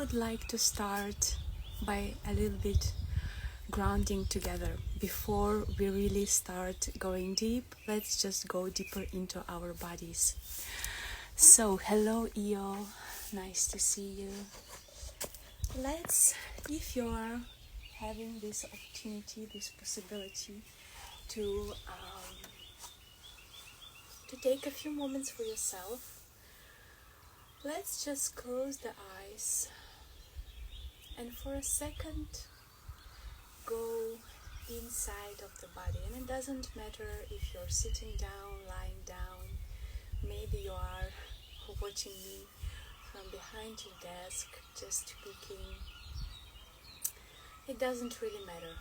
would like to start by a little bit grounding together. Before we really start going deep, let's just go deeper into our bodies. So, hello Io, nice to see you. If you're having this opportunity, this possibility to take a few moments for yourself, let's just close the eyes and for a second go inside of the body. And it doesn't matter if you're sitting down, lying down, maybe you are watching me from behind your desk, just speaking. It doesn't really matter.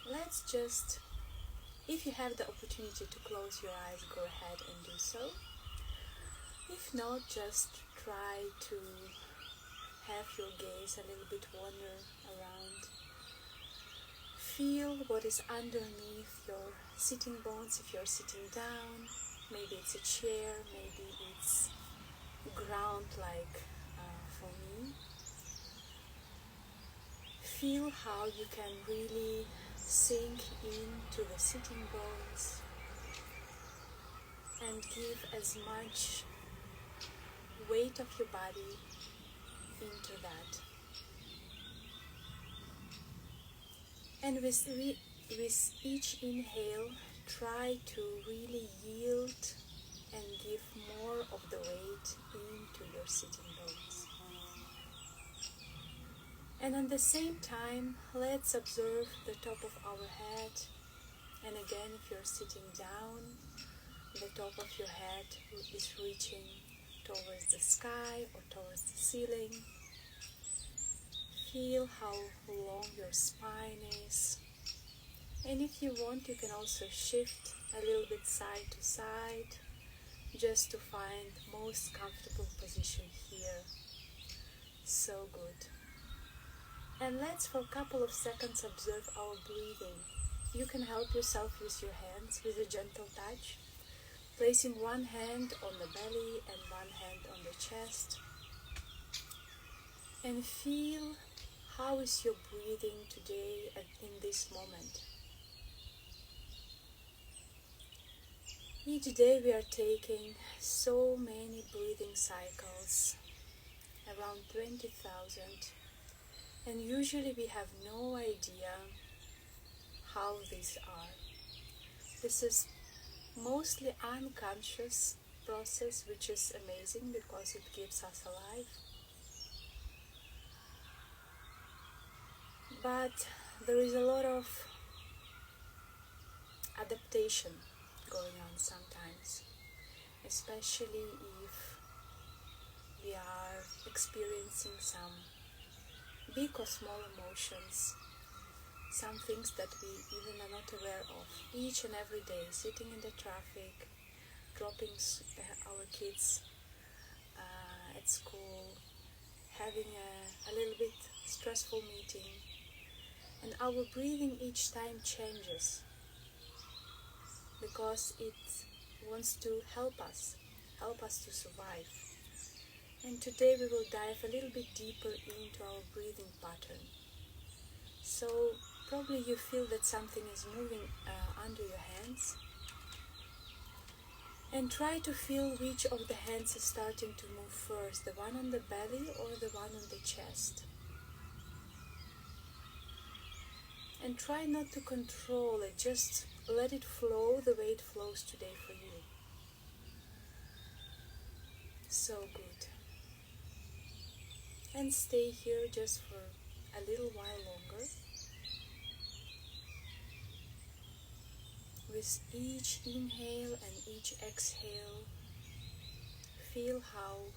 Let's just, if you have the opportunity to close your eyes, go ahead and do so. If not, just try to have your gaze a little bit wander around. Feel what is underneath your sitting bones if you're sitting down. Maybe it's a chair, maybe it's ground like for me. Feel how you can really sink into the sitting bones and give as much weight of your body into that. And with each inhale, try to really yield and give more of the weight into your sitting bones. And at the same time, let's observe the top of our head. And again, if you're sitting down, the top of your head is reaching towards the sky or towards the ceiling. Feel how long your spine is. And if you want, you can also shift a little bit side to side, just to find the most comfortable position here. So good. And let's for a couple of seconds observe our breathing. You can help yourself with your hands with a gentle touch, placing one hand on the belly and one hand on the chest. And feel how is your breathing today and in this moment. Each day we are taking so many breathing cycles, around 20,000. And usually we have no idea how these are. This is mostly unconscious process, which is amazing because it keeps us alive. But there is a lot of adaptation going on sometimes, especially if we are experiencing some big or small emotions, some things that we even are not aware of. Each and every day, sitting in the traffic, dropping our kids at school, having a little bit stressful meeting, and our breathing each time changes because it wants to help us to survive. And today we will dive a little bit deeper into our breathing pattern. So probably you feel that something is moving under your hands. And try to feel which of the hands is starting to move first, the one on the belly or the one on the chest. And try not to control it, just let it flow the way it flows today for you. So good. And stay here just for a little while longer. With each inhale and each exhale, feel how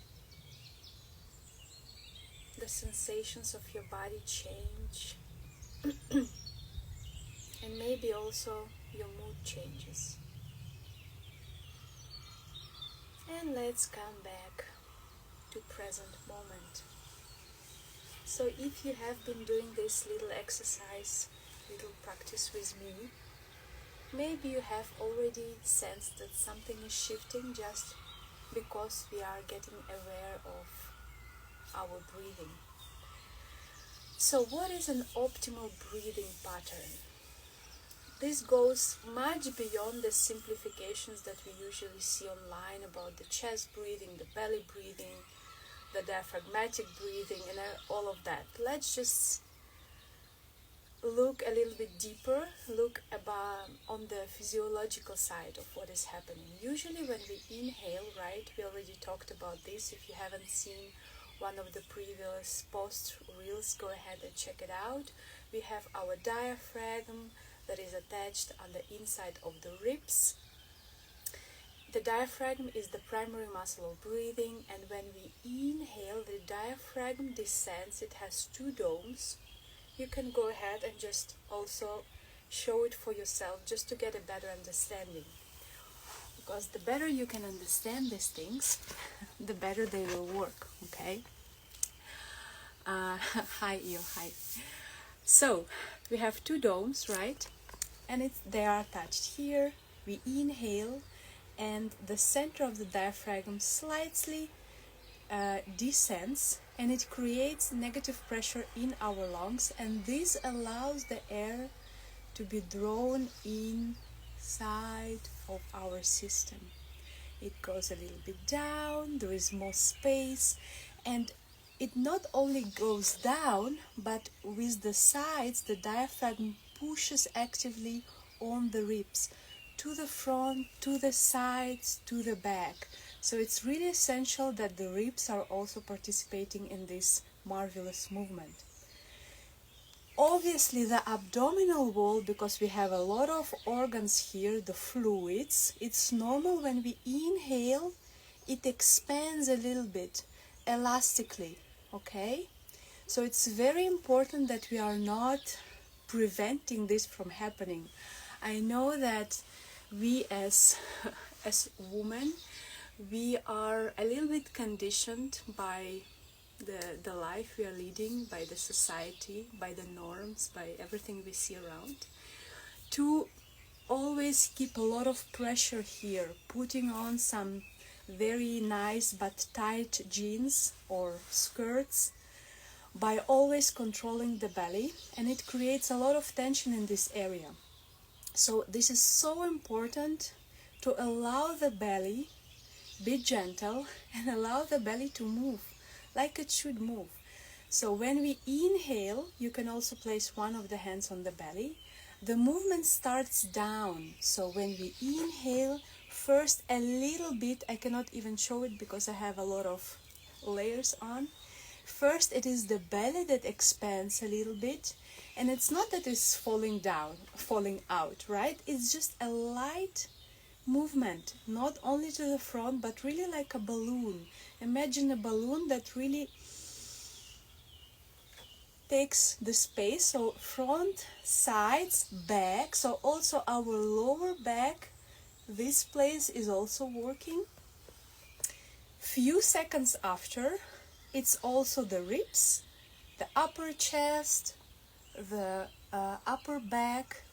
the sensations of your body change. And maybe also your mood changes. And let's come back to present moment. So if you have been doing this little exercise, little practice with me, maybe you have already sensed that something is shifting just because we are getting aware of our breathing. So what is an optimal breathing pattern? This goes much beyond the simplifications that we usually see online about the chest breathing, the belly breathing, the diaphragmatic breathing, and all of that. Let's just look a little bit deeper, look on the physiological side of what is happening. Usually when we inhale, right, we already talked about this. If you haven't seen one of the previous post reels, go ahead and check it out. We have our diaphragm that is attached on the inside of the ribs. The diaphragm is the primary muscle of breathing, and when we inhale, the diaphragm descends. It has two domes. You can go ahead and just also show it for yourself just to get a better understanding. Because the better you can understand these things, the better they will work, okay? Hi, Io, hi. So, we have two domes, right? And they are attached here. We inhale, and the center of the diaphragm slightly descends, and it creates negative pressure in our lungs, and this allows the air to be drawn inside of our system. It goes a little bit down, there is more space, and it not only goes down, but with the sides, the diaphragm pushes actively on the ribs, to the front, to the sides, to the back. So it's really essential that the ribs are also participating in this marvelous movement. Obviously the abdominal wall, because we have a lot of organs here, the fluids, it's normal when we inhale, it expands a little bit elastically, okay? So it's very important that we are not preventing this from happening. I know that we as women, we are a little bit conditioned by the life we are leading, by the society, by the norms, by everything we see around, to always keep a lot of pressure here, putting on some very nice but tight jeans or skirts, by always controlling the belly, and it creates a lot of tension in this area. So this is so important to allow the belly, be gentle, and allow the belly to move like it should move. So when we inhale, you can also place one of the hands on the belly. The movement starts down. So when we inhale, first a little bit, I cannot even show it because I have a lot of layers on. First it is the belly that expands a little bit, and it's not that it's falling out, right? It's just a light movement, not only to the front, but really like a balloon. Imagine a balloon that really takes the space, so front, sides, back, so also our lower back, this place is also working. Few seconds after, it's also the ribs, the upper chest, the upper back.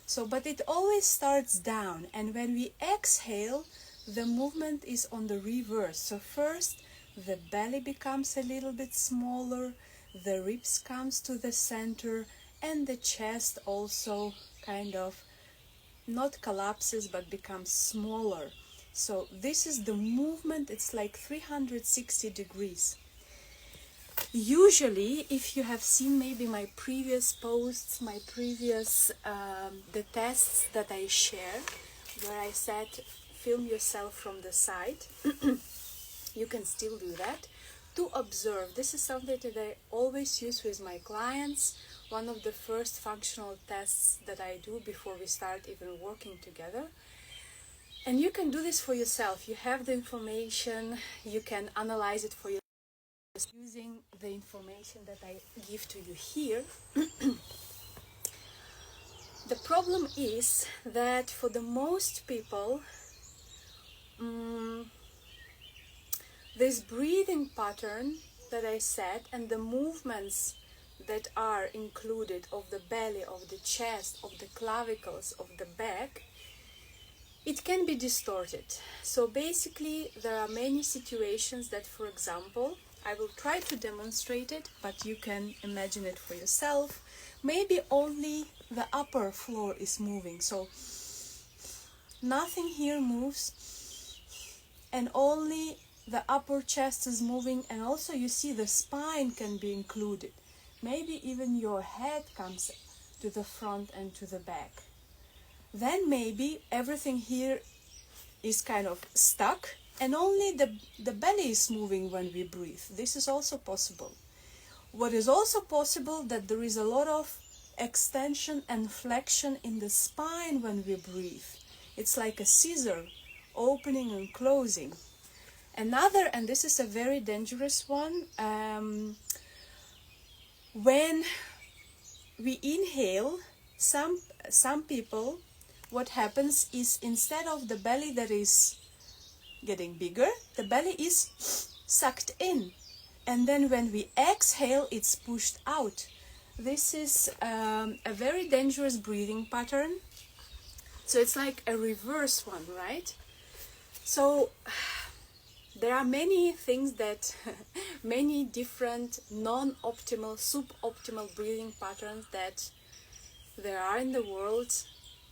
So, but it always starts down, and when we exhale, the movement is on the reverse. So first, the belly becomes a little bit smaller, the ribs comes to the center, and the chest also kind of not collapses but becomes smaller. So this is the movement, it's like 360 degrees. Usually, if you have seen maybe my previous posts, the tests that I shared, where I said film yourself from the side, you can still do that, to observe. This is something that I always use with my clients, one of the first functional tests that I do before we start even working together. And you can do this for yourself. You have the information, you can analyze it for yourself using the information that I give to you here. The problem is that for the most people, this breathing pattern that I said and the movements that are included of the belly, of the chest, of the clavicles, of the back, it can be distorted. So basically there are many situations that, for example, I will try to demonstrate it, but you can imagine it for yourself. Maybe only the upper floor is moving, so nothing here moves, and only the upper chest is moving, and also you see the spine can be included. Maybe even your head comes to the front and to the back. Then maybe everything here is kind of stuck, and only the belly is moving when we breathe. This is also possible. What is also possible, that there is a lot of extension and flexion in the spine when we breathe. It's like a scissor, opening and closing. Another, and this is a very dangerous one, when we inhale, some people, what happens is, instead of the belly that is getting bigger, the belly is sucked in, and then when we exhale, it's pushed out. This is a very dangerous breathing pattern. So it's like a reverse one, right? So there are many things that, many different non-optimal, suboptimal breathing patterns that there are in the world,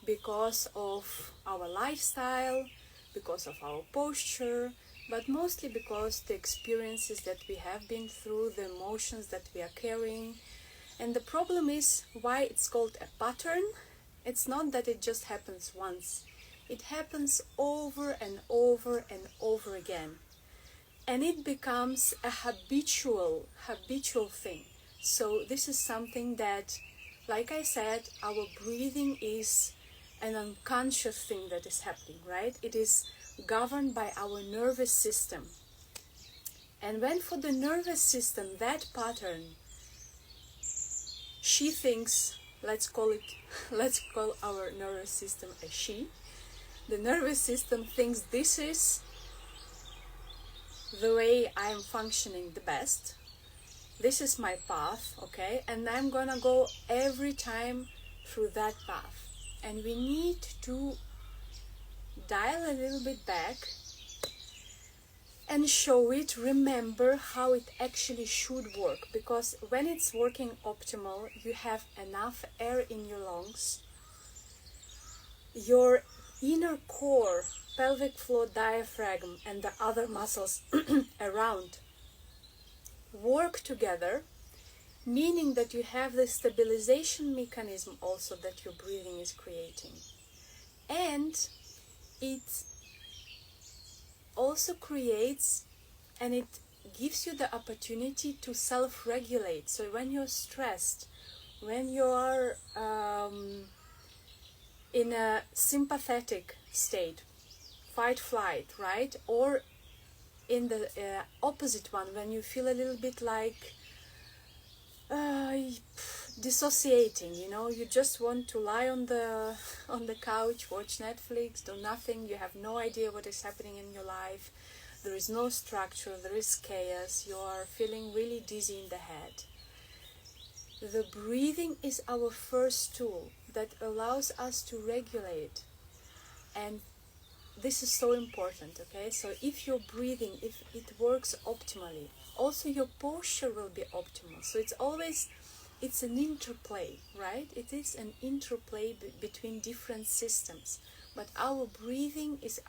because of our lifestyle, because of our posture, but mostly because the experiences that we have been through, the emotions that we are carrying. And the problem is, why it's called a pattern. It's not that it just happens once. It happens over and over and over again. And it becomes a habitual thing. So this is something that, like I said, our breathing is an unconscious thing that is happening, right? It is governed by our nervous system. And when for the nervous system, that pattern, she thinks, let's call our nervous system a she. The nervous system thinks this is the way I am functioning the best. This is my path, okay? And I'm gonna go every time through that path. And we need to dial a little bit back and show it, remember how it actually should work. Because when it's working optimal, you have enough air in your lungs. Your inner core, pelvic floor, diaphragm, and the other muscles around work together, meaning that you have the stabilization mechanism also that your breathing is creating. And it also creates, and it gives you the opportunity to self-regulate. So when you're stressed, when you are in a sympathetic state, fight, flight, right? Or in the opposite one, when you feel a little bit like dissociating, you just want to lie on the couch, watch Netflix, do nothing. You have no idea what is happening in your life. There is no structure, there is chaos. You are feeling really dizzy in the head. The breathing is our first tool that allows us to regulate, and this is so important, okay? So if you're breathing, if it works optimally, also your posture will be optimal. So it's an interplay, right? It is an interplay between different systems. But our breathing is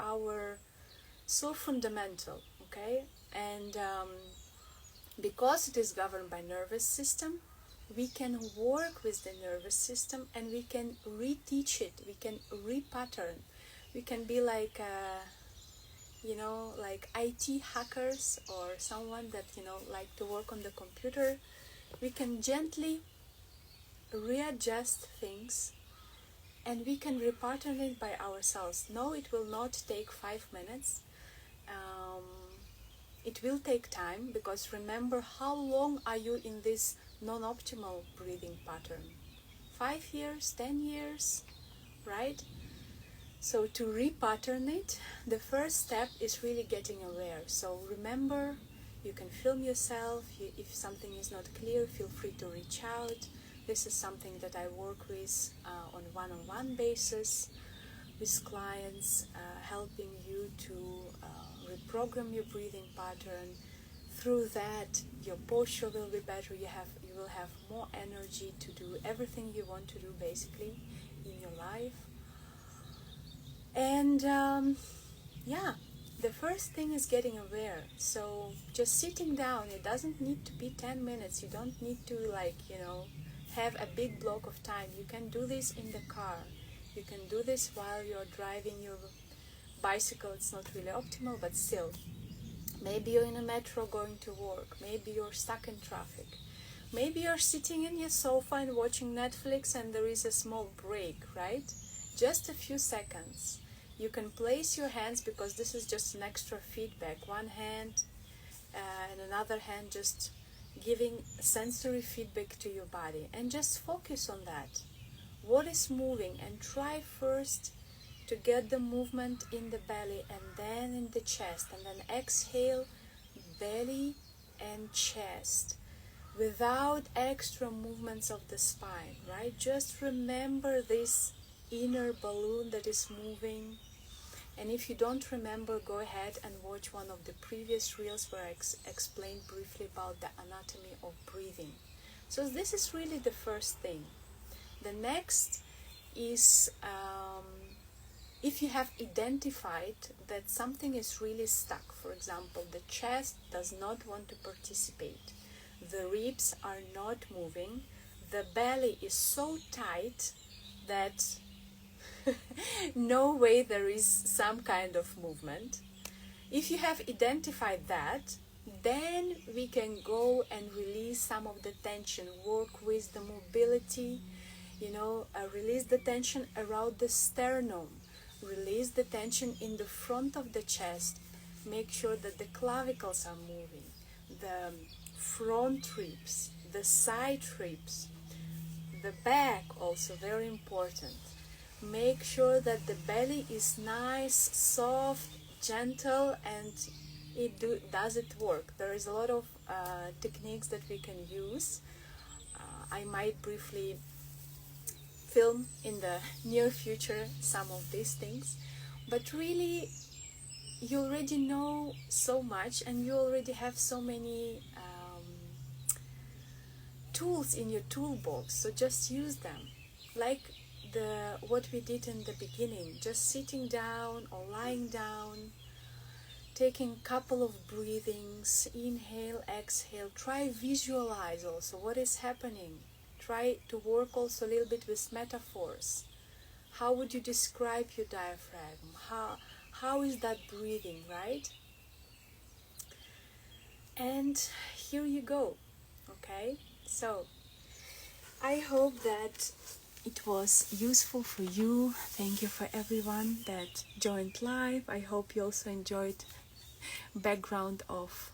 so fundamental, okay? And because it is governed by nervous system, we can work with the nervous system and we can reteach it, we can repattern. We can be like, like IT hackers or someone that, like to work on the computer. We can gently readjust things and we can repattern it by ourselves. No, it will not take 5 minutes. It will take time, because remember, how long are you in this non-optimal breathing pattern? 5 years, 10 years, right? So to repattern it, the first step is really getting aware. So remember, you can film yourself. If something is not clear, feel free to reach out. This is something that I work with on one-on-one basis with clients, helping you to reprogram your breathing pattern, through that your posture will be better. You will have more energy to do everything you want to do basically in your life. And yeah, the first thing is getting aware. So just sitting down, it doesn't need to be 10 minutes. You don't need to have a big block of time. You can do this in the car. You can do this while you're driving your bicycle. It's not really optimal, but still. Maybe you're in a metro going to work. Maybe you're stuck in traffic. Maybe you're sitting in your sofa and watching Netflix and there is a small break, right? Just a few seconds. You can place your hands, because this is just an extra feedback. One hand and another hand just giving sensory feedback to your body. And just focus on that. What is moving? And try first to get the movement in the belly and then in the chest. And then exhale, belly and chest. Without extra movements of the spine, right? Just remember this inner balloon that is moving. And if you don't remember, go ahead and watch one of the previous reels where I explained briefly about the anatomy of breathing. So this is really the first thing. The next is if you have identified that something is really stuck. For example, the chest does not want to participate. The ribs are not moving. The belly is so tight that no way there is some kind of movement. If you have identified that, then we can go and release some of the tension, work with the mobility, release the tension around the sternum, release the tension in the front of the chest, make sure that the clavicles are moving, the front ribs, the side ribs, the back also, very important. Make sure that the belly is nice, soft, gentle, and does it work. There is a lot of techniques that we can use. I might briefly film in the near future some of these things, but really you already know so much and you already have so many tools in your toolbox, so just use them. Like what we did in the beginning, just sitting down or lying down, taking a couple of breathings, inhale, exhale. Try visualize also what is happening. Try to work also a little bit with metaphors. How would you describe your diaphragm? How is that breathing, right? And here you go. Okay, so I hope that it was useful for you. Thank you for everyone that joined live. I hope you also enjoyed background of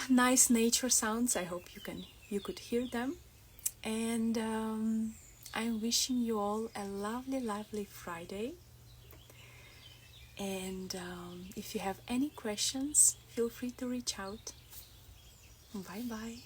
nice nature sounds. I hope you could hear them. And I'm wishing you all a lovely Friday. And if you have any questions, feel free to reach out. Bye bye.